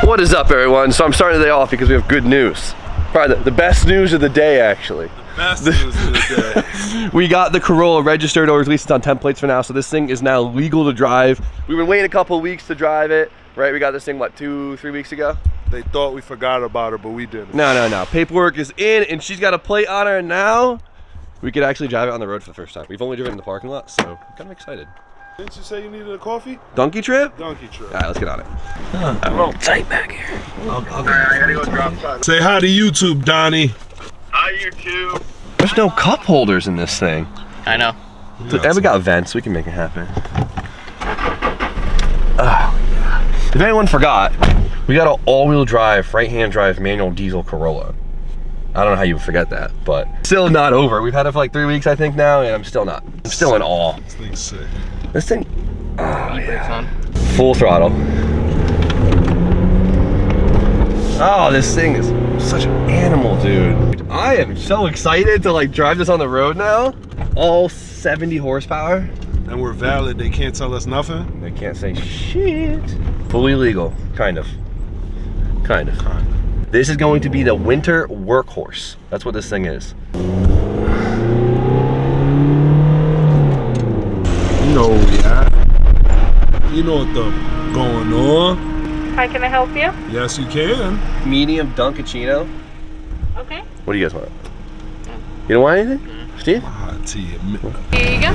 What is up, everyone? So I'm starting the day off because we have good news. Probably the best news of the day, actually. Best news of the day. We got the Corolla registered, or at least it's on templates for now, so this thing is now legal to drive. We've been waiting a couple weeks to drive it, right? We got this thing, what, 2-3 weeks ago? They thought we forgot about her, but we didn't. No. Paperwork is in, and she's got a plate on her now. We could actually drive it on the road for the first time. We've only driven in the parking lot, so I'm kind of excited. Didn't you say you needed a coffee? Donkey trip? Donkey trip. All right, let's get on it. I'm a little tight back here. I gotta go drop by. Say hi to YouTube, Donnie. Hi, YouTube. There's no cup holders in this thing. I know. And we got vents, we can make it happen. Oh, yeah. If anyone forgot, we got an all-wheel drive, right-hand drive, manual diesel Corolla. I don't know how you would forget that, but still not over. We've had it for like 3 weeks, I think now, and I'm still in awe. This thing's sick. This thing, oh, E-brakes on. Full throttle. Oh, this thing is such an animal, dude. I am so excited to like drive this on the road now. All 70 horsepower. And we're valid, they can't tell us nothing? They can't say shit. Fully legal, kind of. This is going to be the winter workhorse. That's what this thing is. You know where we at. You know what the going on. Hi, can I help you? Yes, you can. Medium Dunkachino. Okay. What do you guys want? You don't want anything? Steve? Hot tea. Here you go.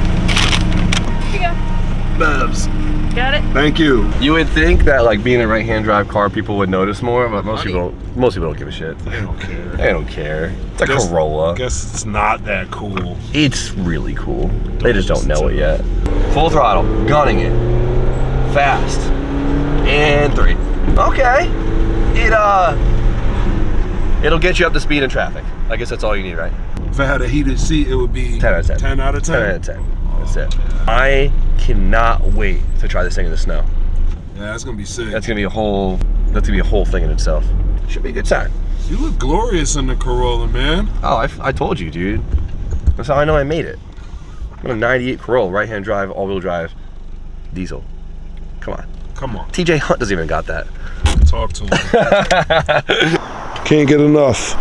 Here you go. Babs. Got it? Thank you. You would think that like being a right-hand drive car, people would notice more, but most people don't give a shit. They don't care. They don't care. It's a Corolla. Guess it's not that cool. It's really cool. They just don't know it yet. Full throttle, gunning it. Fast. And 3. Okay. It'll get you up to speed in traffic. I guess that's all you need, right? If I had a heated seat, it would be 10 out of 10. 10 out of 10? 10 out of 10. That's it. I cannot wait to try this thing in the snow. Yeah, that's gonna be sick. That's gonna be a whole thing in itself. Should be a good time. You look glorious in the Corolla, man. Oh, I told you, dude. That's how I know I made it. I'm a 98 Corolla, right-hand drive, all-wheel drive, diesel. Come on. Come on. TJ Hunt doesn't even got that. Talk to him. Can't get enough.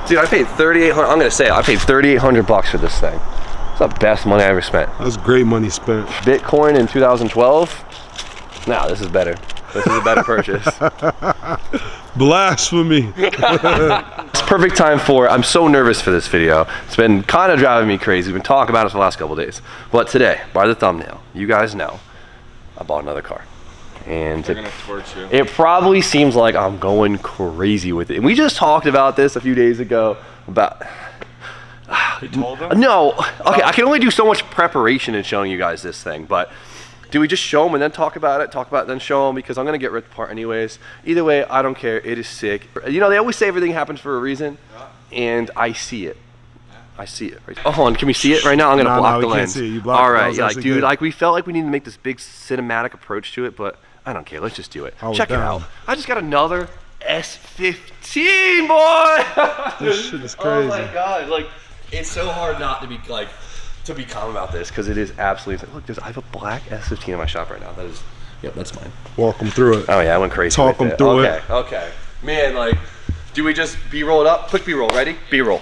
Dude, I paid $3,800. I'm gonna say it. I paid $3,800 for this thing. It's the best money I ever spent. That's great money spent. Bitcoin in 2012. Nah, this is better. This is a better purchase. Blasphemy. It's perfect time for, I'm so nervous for this video. It's been kind of driving me crazy. We've been talking about it for the last couple of days. But today, by the thumbnail, you guys know, I bought another car. And it probably seems like I'm going crazy with it. And we just talked about this a few days ago about... You told them? No. Okay, I can only do so much preparation in showing you guys this thing, but do we just show them and then talk about it, then show them, because I'm going to get ripped apart anyways. Either way, I don't care. It is sick. You know, they always say everything happens for a reason, and I see it. I see it. Right. Oh, hold on. Can we see it right now? I'm going to block the lens. All right. Yeah, like, dude, good. Like we felt like we needed to make this big cinematic approach to it, but I don't care. Let's just do it. Check it out. I just got another S15, boy. This shit is crazy. Oh my God. Like, it's so hard not to be like, to be calm about this, because it is absolutely, look, I have a black S15 in my shop right now. That is, yep, that's mine. Walk them through it. Oh yeah, I went crazy. Talk them through it. Okay. Man, like, do we just B-roll it up? Quick B-roll, ready? B-roll.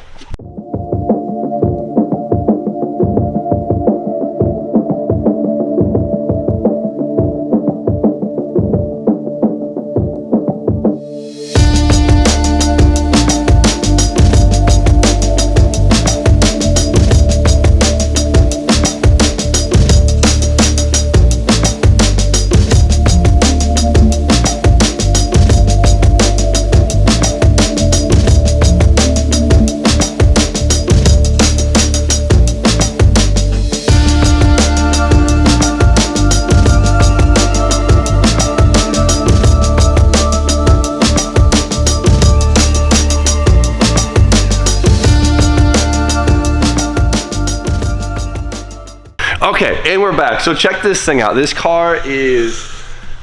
Okay, and we're back. So check this thing out. This car is,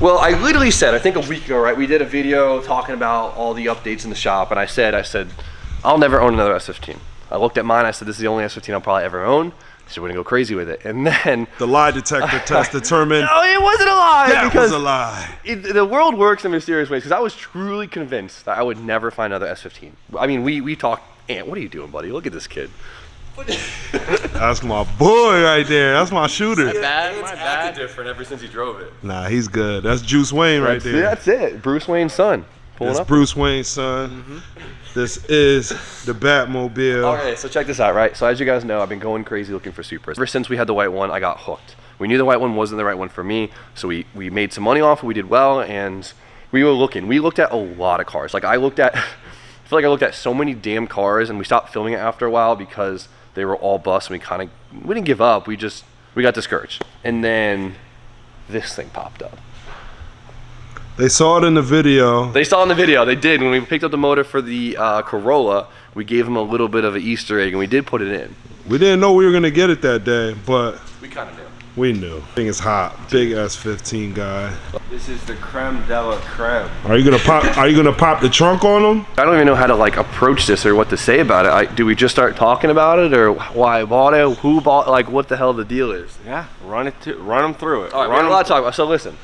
well, I literally said, I think a week ago, right? We did a video talking about all the updates in the shop, and I said, I'll never own another S15. I looked at mine, I said, this is the only S15 I'll probably ever own. So we're gonna go crazy with it. And then The lie detector test determined no, it wasn't a lie. that because was a lie. the world works in mysterious ways. Because I was truly convinced that I would never find another S15. I mean, we talked. Ant, what are you doing, buddy? Look at this kid. That's my boy right there. That's my shooter. Bad, my bad. Different ever since he drove it. Nah, he's good. That's Juice Wayne right there. That's it. Bruce Wayne's son. Pulling That's up. Bruce Wayne's son. This is the Batmobile. All right, so check this out, right? So as you guys know, I've been going crazy looking for Supras. Ever since we had the white one, I got hooked. We knew the white one wasn't the right one for me, so we made some money off it. We did well, and we were looking. We looked at a lot of cars. Like I feel like I looked at so many damn cars, and we stopped filming it after a while because they were all bust, and we didn't give up. We got discouraged. And then this thing popped up. They saw it in the video. They saw in the video, they did. When we picked up the motor for the Corolla, we gave them a little bit of an Easter egg, and we did put it in. We didn't know we were gonna get it that day, but We kind of knew. we knew. Thing is hot. Big S15 guy. This is the creme de la creme. Are you gonna pop the trunk on them? I don't even know how to like approach this or what to say about it. Do we just start talking about it, or why I bought it, who bought, like what the hell the deal is? Yeah, run them through it. All right, we run got a lot to talk about. So listen,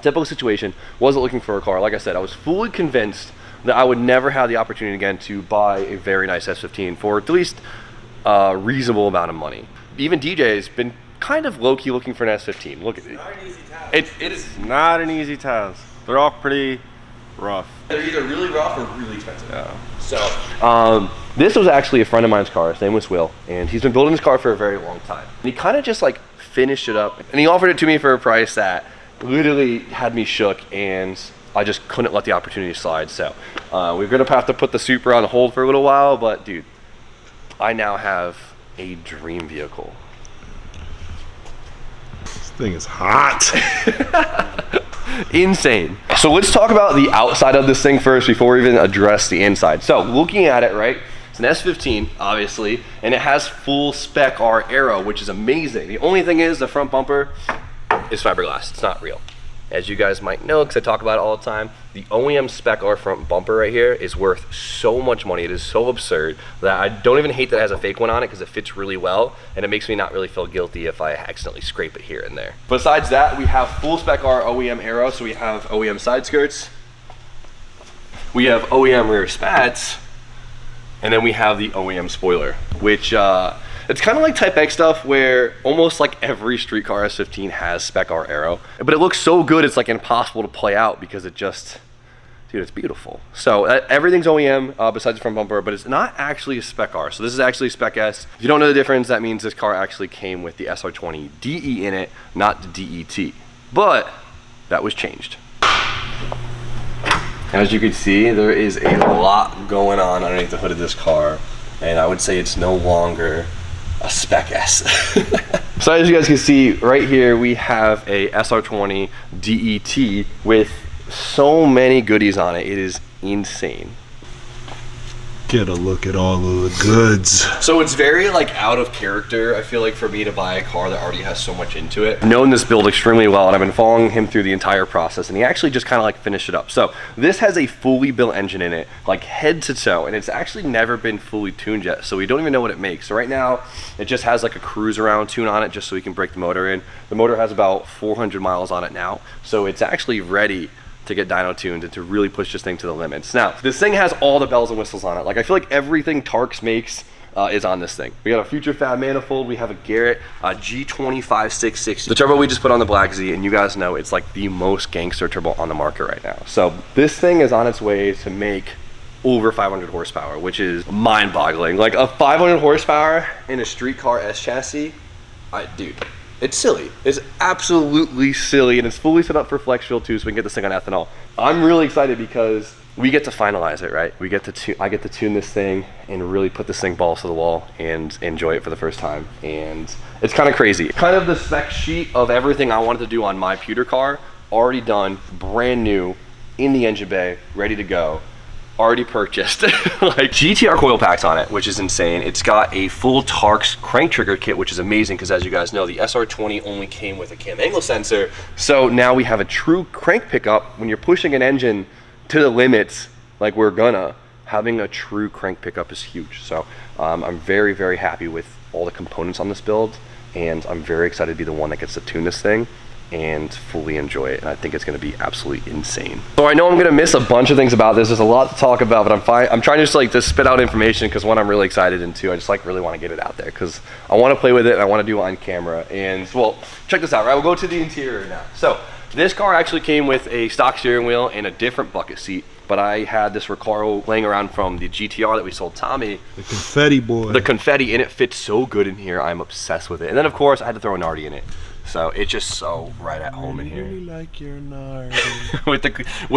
typical situation, wasn't looking for a car. Like I said, I was fully convinced that I would never have the opportunity again to buy a very nice S15 for at least a reasonable amount of money. Even DJ has been kind of low-key looking for an S15. Look at it. Not an easy task. It is. It's not an easy task. They're all pretty rough. They're either really rough or really expensive. Yeah. So, this was actually a friend of mine's car. His name was Will, and he's been building this car for a very long time. And he kind of just like finished it up, and he offered it to me for a price that literally had me shook, and I just couldn't let the opportunity slide. So, we're gonna have to put the Supra on hold for a little while, but dude, I now have a dream vehicle. This thing is hot. Insane. So let's talk about the outside of this thing first before we even address the inside. So looking at it, right, it's an S15 obviously, and it has full spec R aero, which is amazing. The only thing is the front bumper is fiberglass. It's not real. As you guys might know, because I talk about it all the time, the OEM spec R front bumper right here is worth so much money. It is so absurd that I don't even hate that it has a fake one on it, because it fits really well, and it makes me not really feel guilty if I accidentally scrape it here and there. Besides that, we have full spec R OEM aero, so we have OEM side skirts, we have OEM rear spats, and then we have the OEM spoiler, which it's kind of like Type X stuff where almost like every street car S15 has spec R aero, but it looks so good it's like impossible to play out because it just, dude, it's beautiful. So everything's OEM besides the front bumper, but it's not actually a spec R. So this is actually spec S. If you don't know the difference, that means this car actually came with the SR20 DE in it, not the DET. But that was changed. As you can see, there is a lot going on underneath the hood of this car, and I would say it's no longer a spec S. So as you guys can see right here, we have a SR20 DET with so many goodies on it. It is insane. Get a look at all of the goods. So it's very like out of character, I feel like, for me to buy a car that already has so much into it. I've known this build extremely well, and I've been following him through the entire process, and he actually just kind of like finished it up. So this has a fully built engine in it, like head to toe, and it's actually never been fully tuned yet, so we don't even know what it makes. So right now, it just has like a cruise around tune on it just so we can break the motor in. The motor has about 400 miles on it now, so it's actually ready to get dyno tuned and to really push this thing to the limits. Now, this thing has all the bells and whistles on it. Like, I feel like everything Tarks makes is on this thing. We got a future fab manifold, we have a Garrett G25 660. The turbo we just put on the Black Z, and you guys know it's like the most gangster turbo on the market right now. So this thing is on its way to make over 500 horsepower, which is mind-boggling. Like a 500 horsepower in a street car S chassis, dude, it's silly. It's absolutely silly, and it's fully set up for flex fuel too, so we can get this thing on ethanol. I'm really excited because we get to finalize it, right? I get to tune this thing and really put this thing balls to the wall and enjoy it for the first time. And it's kind of crazy. Kind of the spec sheet of everything I wanted to do on my pewter car, already done, brand new, in the engine bay, ready to go. Already purchased. Like GTR coil packs on it, which is insane. It's got a full Tarks crank trigger kit, which is amazing because, as you guys know, the SR20 only came with a cam angle sensor. So now we have a true crank pickup. When you're pushing an engine to the limits, like we're gonna, having a true crank pickup is huge. So I'm very, very happy with all the components on this build, and I'm very excited to be the one that gets to tune this thing and fully enjoy it, and I think it's going to be absolutely insane. So I know I'm going to miss a bunch of things about this. There's a lot to talk about, but I'm trying to just like spit out information, because one, I'm really excited, and two, I just like really want to get it out there because I want to play with it and I want to do it on camera. And well, check this out, right? We'll go to the interior now. So this car actually came with a stock steering wheel and a different bucket seat, but I had this Recaro laying around from the GTR that we sold Tommy. The confetti boy. The confetti, and it fits so good in here. I'm obsessed with it. And then of course I had to throw a Nardi in it. So it's just so right at home in here. Really like your Nardi. with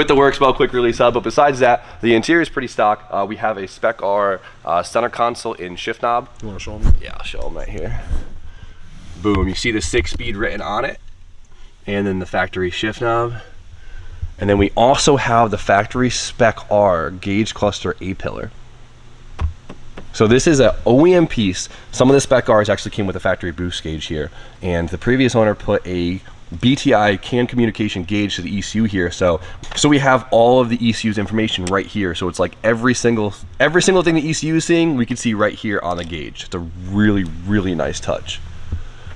the works well quick release hub. But besides that, the interior is pretty stock. We have a Spec R center console in shift knob. You want to show them? Yeah, I'll show them right here. Boom, you see the 6-speed written on it, and then the factory shift knob. And then we also have the factory Spec R gauge cluster A-pillar. So this is an OEM piece. Some of the Spec Rs actually came with a factory boost gauge here, and the previous owner put a BTI CAN communication gauge to the ECU here. So we have all of the ECU's information right here. So it's like every single thing the ECU is seeing, we can see right here on the gauge. It's a really, really nice touch.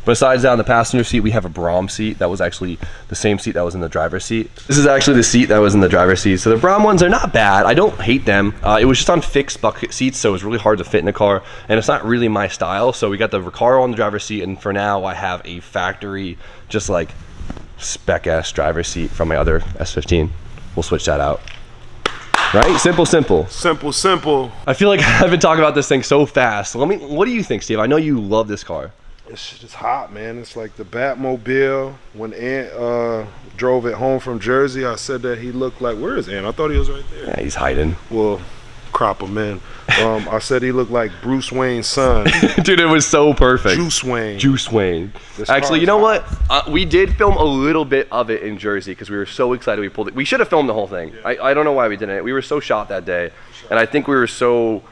Besides that, on the passenger seat, we have a Brom seat. That was actually the same seat that was in the driver's seat. This is actually the seat that was in the driver's seat. So the Brom ones are not bad. I don't hate them. It was just on fixed bucket seats, so it was really hard to fit in the car, and it's not really my style. So we got the Recaro on the driver's seat, and for now, I have a factory, just like spec-ass driver's seat from my other S15. We'll switch that out. Right? Simple, simple. Simple, simple. I feel like I've been talking about this thing so fast. What do you think, Steve? I know you love this car. It's just hot, man. It's like the Batmobile. When Ant drove it home from Jersey, I said that he looked like, where is Ant? I thought he was right there. Yeah, he's hiding. Well, crop him in. I said he looked like Bruce Wayne's son. Dude, it was so perfect. Juice Wayne. Juice Wayne. This Actually, car you know is what? We did film a little bit of it in Jersey because we were so excited we pulled it. We should have filmed the whole thing. Yeah. I don't know why we didn't. We were so shocked that day. And I think we were so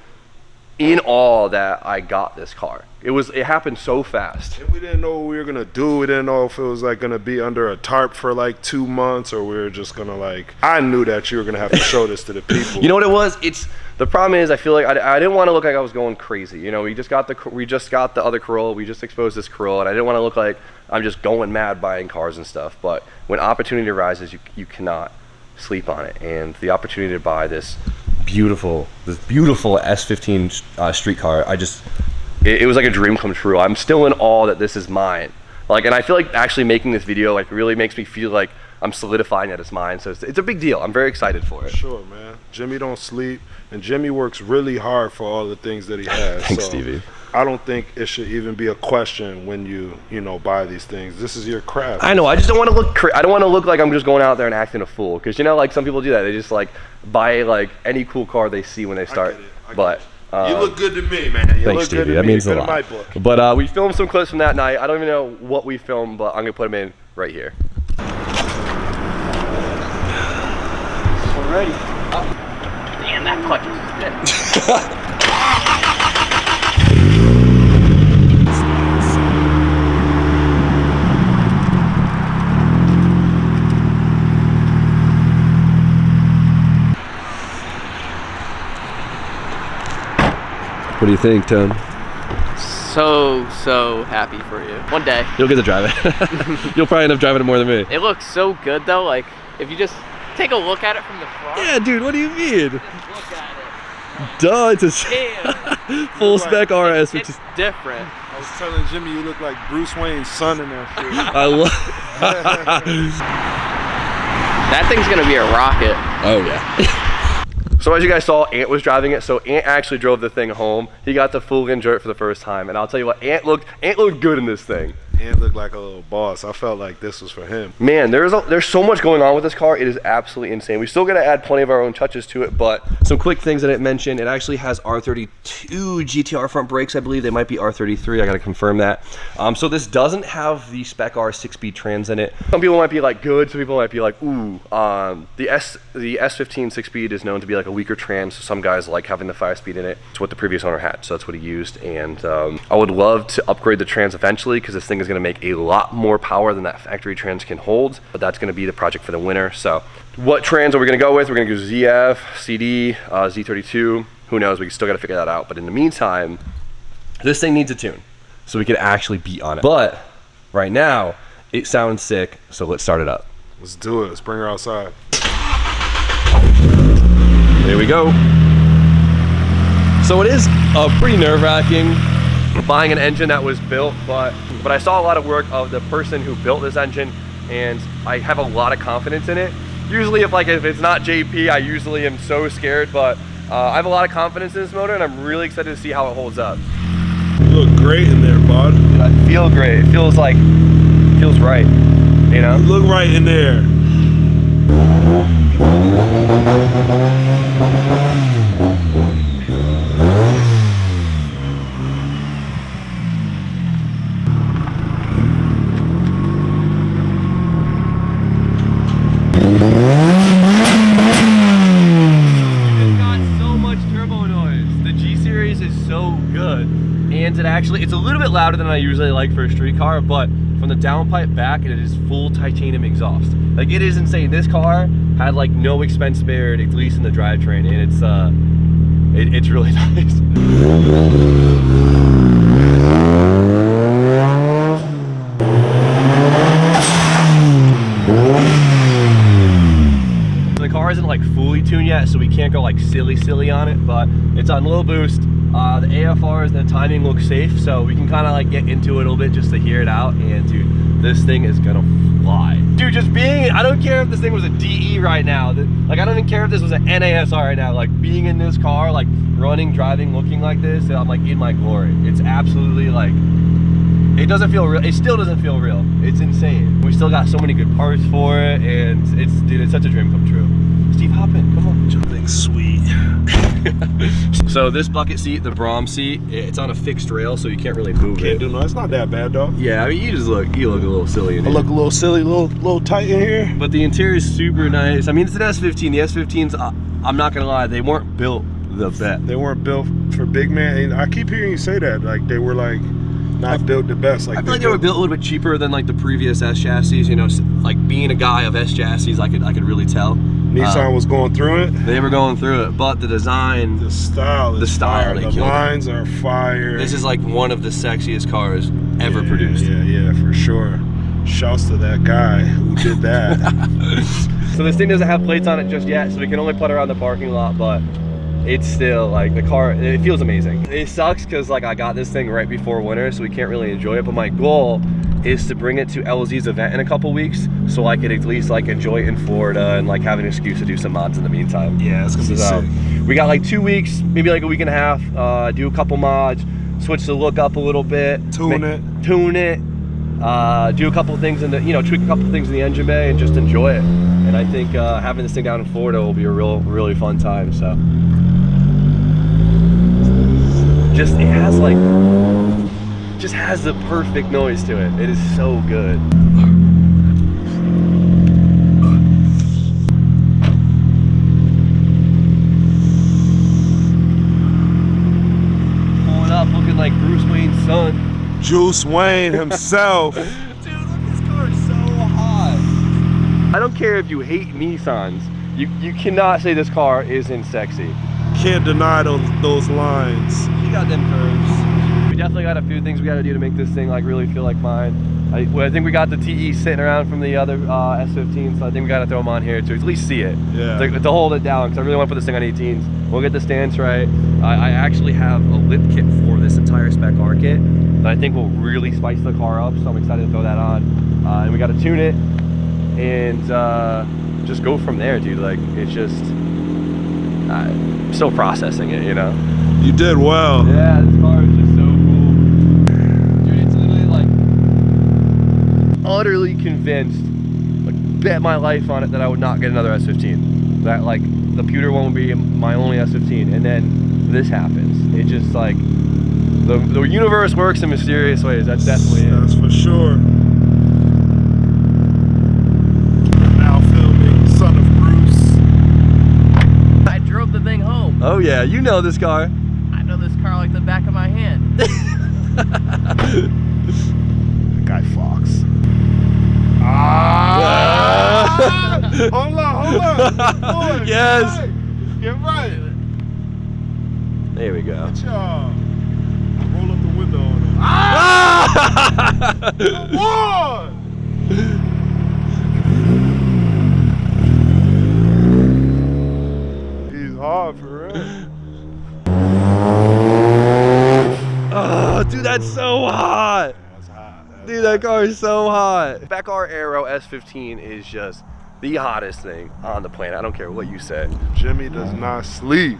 in awe that I got this car. It happened so fast. And we didn't know what we were gonna do. We didn't know if it was like gonna be under a tarp for like 2 months, or we were just gonna like. I knew that you were gonna have to show this to the people. You know what it was? The problem is I feel like I didn't want to look like I was going crazy. You know, we just got the other Corolla. We just exposed this Corolla, and I didn't want to look like I'm just going mad buying cars and stuff. But when opportunity arises, you cannot sleep on it. And the opportunity to buy this beautiful S15 street car, it was like a dream come true. I'm still in awe that this is mine. Like, and I feel like actually making this video like really makes me feel like I'm solidifying that it's mine. So it's a big deal. I'm very excited for it. Sure, man. Jimmy don't sleep, and Jimmy works really hard for all the things that he has. Thanks, so Stevie. I don't think it should even be a question when you buy these things. This is your craft. I know. I just don't want to look. I don't want to look like I'm just going out there and acting a fool. Because like some people do that. They just like buy like any cool car they see when they start. But you look good to me, man. You thanks, look Stevie. good to That me. means a Good lot. in my book. But we filmed some clips from that night. I don't even know what we filmed, but I'm gonna put them in right here. Alrighty. Damn, that clutch is good. What do you think, Tom? So happy for you. One day. You'll get to drive it. You'll probably end up driving it more than me. It looks so good though, like if you just take a look at it from the front. Yeah, dude, what do you mean? Just look at Duh, it's a Damn. full spec RS, which It's is different. I was telling Jimmy you look like Bruce Wayne's son in that shit. I love. That thing's gonna be a rocket. Oh yeah. So as you guys saw, Ant was driving it. So Ant actually drove the thing home. He got to full enjoy it for the first time, and I'll tell you what, Ant looked good in this thing. Ant looked like a little boss. I felt like this was for him. Man, there's so much going on with this car. It is absolutely insane. We still got to add plenty of our own touches to it, but some quick things I didn't mention. It actually has R32 GTR front brakes, I believe. They might be R33. I got to confirm that. So this doesn't have the Spec R 6-speed trans in it. Some people might be like good. Some people might be like ooh. The S15 6-speed is known to be like a weaker trans. So some guys like having the 5-speed in it. It's what the previous owner had, so that's what he used. And I would love to upgrade the trans eventually because this thing is going to make a lot more power than that factory trans can hold, but that's going to be the project for the winter. So what trans are we going to go with? We're going to go ZF, CD, Z32. Who knows? We still got to figure that out. But in the meantime, this thing needs a tune. so we could actually beat on it. But right now, it sounds sick, so let's start it up. Let's do it. Let's bring her outside. There we go. So it is pretty nerve-wracking buying an engine that was built, but I saw a lot of work of the person who built this engine, and I have a lot of confidence in it. Usually if it's not JP, I usually am so scared, but I have a lot of confidence in this motor, and I'm really excited to see how it holds up. You look great in there, bud. Dude, I feel great. It feels right, you know? You look right in there. It's a little bit louder than I usually like for a street car, but from the downpipe back, it is full titanium exhaust. Like, it is insane. This car had like no expense spared, at least in the drivetrain, and it's really nice. The car isn't like fully tuned yet, so we can't go like silly on it, but it's on low boost. The AFRs and the timing look safe, so we can kind of like get into it a little bit just to hear it out. And dude, this thing is gonna fly. Dude, just being, I don't care if this thing was a DE right now. Like, I don't even care if this was an NASR right now. Like, being in this car, like running, driving, looking like this, I'm like in my glory. It's absolutely like, it doesn't feel real. It still doesn't feel real. It's insane. We still got so many good parts for it, and dude, it's such a dream come true. Steve, hop in, come on. Something sweet. So this bucket seat, the Brom seat, it's on a fixed rail, so you can't really move it. Can't do no. It's not that bad, though. Yeah, I mean, you look a little silly in I here. look a little silly, a little tight in here. But the interior is super nice. I mean, it's an S15. The S15s, I'm not gonna lie, they weren't built the best. They weren't built for big man. And I keep hearing you say that, like they were like not built the best. Like, I feel like they were built a little bit cheaper than like the previous S chassis. You know, like being a guy of S chassis, I could really tell. Nissan was going through it. They were going through it, but the design, The style is fire. they The killed it. lines are fire. This is like one of the sexiest cars ever produced. Yeah, for sure. Shouts to that guy who did that. So this thing doesn't have plates on it just yet, so we can only put around the parking lot, but it's still like the car, it feels amazing. It sucks because like I got this thing right before winter, so we can't really enjoy it, but my goal is to bring it to LZ's event in a couple weeks so I could at least like enjoy it in Florida and like have an excuse to do some mods in the meantime. Yeah, it's gonna be So sick. we got like 2 weeks, maybe like a week and a half, do a couple mods, switch the look up a little bit, Tune it, do a couple things in the, tweak a couple things in the engine bay and just enjoy it. And I think having this thing down in Florida will be a really fun time. So it has the perfect noise to it. It is so good. Pulling up looking like Bruce Wayne's son. Juice Wayne himself. Dude, look, this car is so hot. I don't care if you hate Nissans. You cannot say this car isn't sexy. Can't deny those lines. You got them curves. We definitely got a few things we got to do to make this thing like really feel like mine. I think we got the TE sitting around from the other S15, so I think we got to throw them on here to at least see it. Yeah. To hold it down, because I really want to put this thing on 18s. We'll get the stance right. I actually have a lip kit for this entire Spec R kit that I think will really spice the car up, so I'm excited to throw that on. And we got to tune it and just go from there, dude. Like, it's just still processing it, you know. You did well. Yeah, this car is just so cool. Dude, it's literally like utterly convinced, like bet my life on it that I would not get another S15. That like the pewter one would be my only S15, and then this happens. It just like the universe works in mysterious ways. That's definitely it. That's for sure. Now filming Son of Bruce. I drove the thing home. Oh yeah, you know this car. I know this car like the back of my hand. Guy Fox. Hold on. Boy, Yes. Get right. There we go. Get y'all. Roll up the window on him. One! He's hard for real. Oh, dude, that's so hot. That's hot. Dude, that car is so hot. Backar Aero S15 is just the hottest thing on the planet. I don't care what you say. Jimmy does not sleep.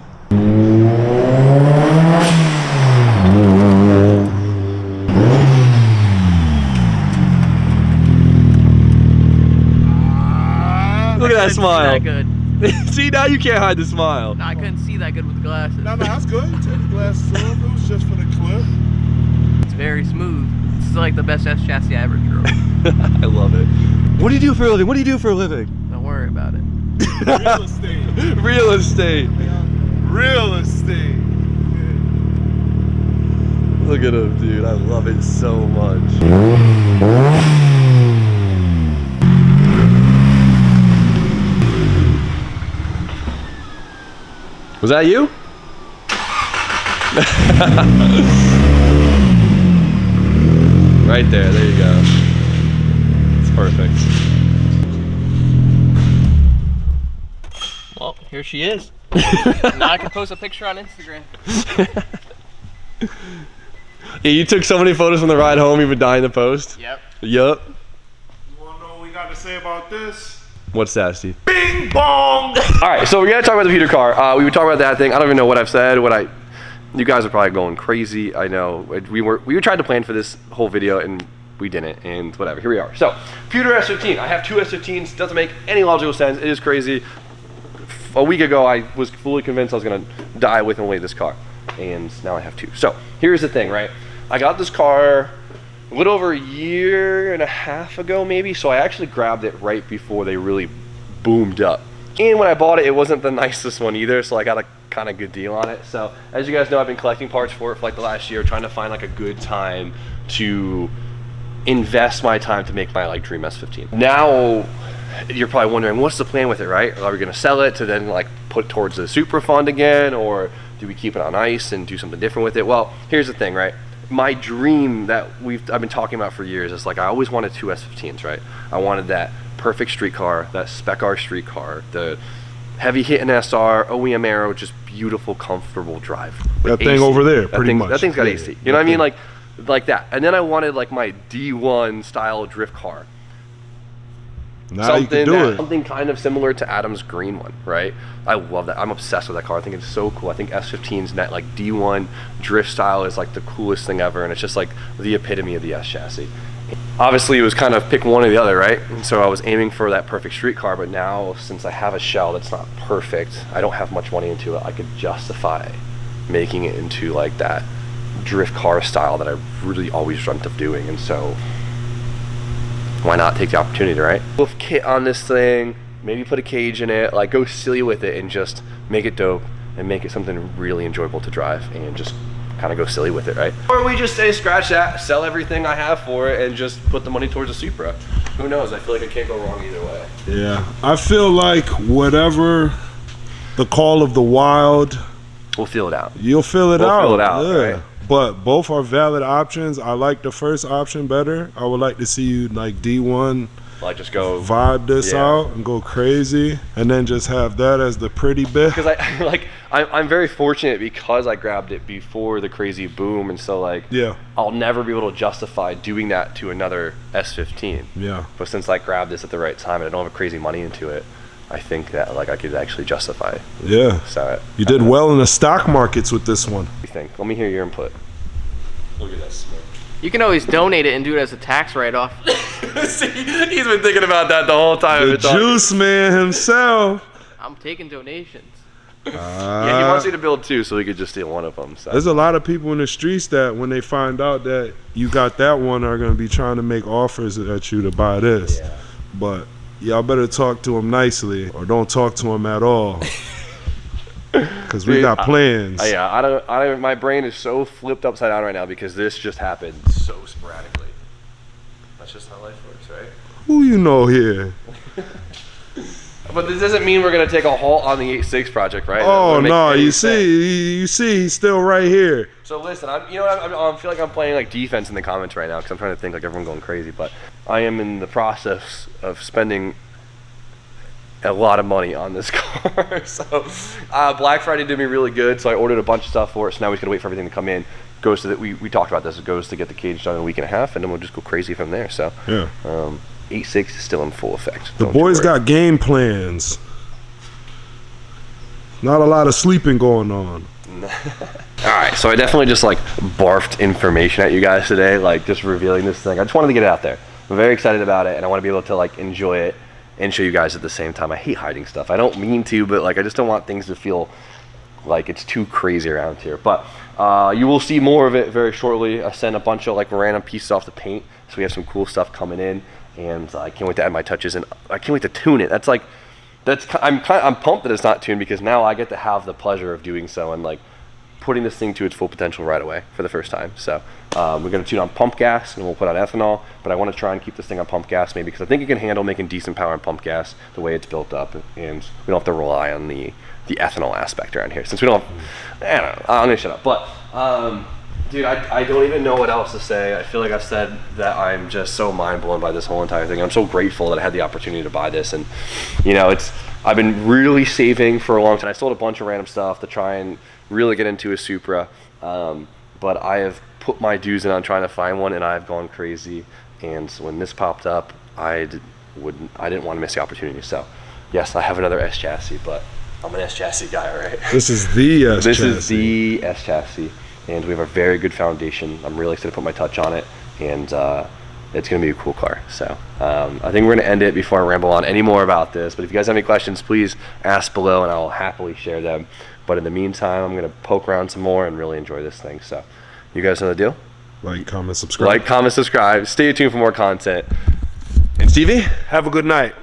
Look at that See smile. that good. See, now you can't hide the smile. No, I couldn't see that good with the glasses. No, that's good. You take the glasses off. It was just for the clip. It's very smooth. This is like the best S chassis I ever drove. I love it. What do you do for a living? What do you do for a living? Don't worry about it. Real estate. Real estate. Real estate. Look at him, dude. I love it so much. Was that you? Right there you go. It's perfect. Well, here she is. Now I can post a picture on Instagram. Yeah, you took so many photos from the ride home, you've been dying to post? Yep. Yup. You want to know what we got to say about this? What's that, Steve? Bing bong! Alright, so we're gonna talk about the computer car. We were talking about that thing. I don't even know what I've said, you guys are probably going crazy. I know. We were trying to plan for this whole video and we didn't, and whatever. Here we are. So, computer S15. I have two S15s. Doesn't make any logical sense. It is crazy. A week ago, I was fully convinced I was gonna die with only this car, and now I have two. So, here's the thing, right? I got this car a little over a year and a half ago, maybe. So I actually grabbed it right before they really boomed up. And when I bought it, it wasn't the nicest one either, so I got a kind of good deal on it. So as you guys know, I've been collecting parts for it for like the last year, trying to find like a good time to invest my time to make my like dream S15. Now you're probably wondering, what's the plan with it, right? Are we gonna sell it to then like put towards the super fund again, or do we keep it on ice and do something different with it? Well, here's the thing, right? My dream that I've been talking about for years is like, I always wanted two S15s, right? I wanted that perfect street car, that spec R street car, the heavy hitting SR, OEM Aero, just beautiful, comfortable drive. That thing over there, pretty much. That thing's got Yeah, AC. You know what I mean? Like that. And then I wanted like my D1 style drift car. Now you can do it. Something kind of similar to Adam's green one, right? I love that. I'm obsessed with that car. I think it's so cool. I think S15's net like D1 drift style is like the coolest thing ever, and it's just like the epitome of the S chassis. Obviously, it was kind of pick one or the other, right? And so I was aiming for that perfect street car, but now since I have a shell that's not perfect, I don't have much money into it. I could justify making it into like that drift car style that I really always dreamt of doing, and so why not take the opportunity, right? Wolf kit on this thing, maybe put a cage in it, like go silly with it and just make it dope and make it something really enjoyable to drive and just kind of go silly with it, right? Or we just say scratch that, sell everything I have for it and just put the money towards a Supra. Who knows? I feel like I can't go wrong either way. Yeah, I feel like whatever the call of the wild, We'll feel it out. you'll fill it out. Fill it out, Yeah. right? But both are valid options. I like the first option better. I would like to see you like D1 Like just go vibe this Yeah. out and go crazy, and then just have that as the pretty bit. because I'm very fortunate because I grabbed it before the crazy boom, and so like Yeah, I'll never be able to justify doing that to another S15. yeah. But since I grabbed this at the right time and I don't have crazy money into it, I think that like I could actually justify Yeah. it. You did well in the stock markets with this one. What do you think? Let me hear your input. Look at that smoke. You can always donate it and do it as a tax write-off. See, he's been thinking about that the whole time. The juice man himself. I'm taking donations. Yeah, he wants you to build two so he could just steal one of them. So. There's a lot of people in the streets that when they find out that you got that one are going to be trying to make offers at you to buy this. Yeah. But y'all better talk to him nicely or don't talk to him at all. Because we Dude, got plans. Yeah, I don't. My brain is so flipped upside down right now because this just happened so sporadically. That's just how life works, right? Who you know here? But this doesn't mean we're gonna take a halt on the 8.6 project, right? Oh no, you sense. see, he's still right here. So listen, I feel like I'm playing like defense in the comments right now because I'm trying to think like everyone going crazy, but I am in the process of spending a lot of money on this car. So Black Friday did me really good, so I ordered a bunch of stuff for it. So now we just gotta wait for everything to come in. Goes to that we talked about this. It goes to get the cage done in a week and a half, and then we'll just go crazy from there. So Yeah. 8.6 is still in full effect. The boys got game plans. Not a lot of sleeping going on. All right, so I definitely just like barfed information at you guys today, like just revealing this thing. I just wanted to get it out there. I'm very excited about it, and I want to be able to like enjoy it and show you guys at the same time. I hate hiding stuff. I don't mean to, but like I just don't want things to feel like it's too crazy around here. But you will see more of it very shortly. I sent a bunch of like random pieces off the paint, so we have some cool stuff coming in, and I can't wait to add my touches, and I can't wait to tune it. I'm pumped that it's not tuned because now I get to have the pleasure of doing so and like putting this thing to its full potential right away for the first time. So we're going to tune on pump gas and we'll put on ethanol, but I want to try and keep this thing on pump gas maybe because I think it can handle making decent power on pump gas the way it's built up, and we don't have to rely on the ethanol aspect around here since we don't have, I don't know, I'm going to shut up. But dude, I don't even know what else to say. I feel like I've said that I'm just so mind blown by this whole entire thing. I'm so grateful that I had the opportunity to buy this, and you know, I've been really saving for a long time. I sold a bunch of random stuff to try and really get into a Supra, but I have put my dues in on trying to find one, and I've gone crazy. And when this popped up, I didn't want to miss the opportunity. So yes, I have another S chassis, but I'm an S chassis guy, all right? This is the S chassis. This is the S chassis, and we have a very good foundation. I'm really excited to put my touch on it, and it's going to be a cool car. So I think we're going to end it before I ramble on any more about this. But if you guys have any questions, please ask below, and I will happily share them. But in the meantime, I'm going to poke around some more and really enjoy this thing. So you guys know the deal? Like, comment, subscribe. Like, comment, subscribe. Stay tuned for more content. And Stevie? Have a good night.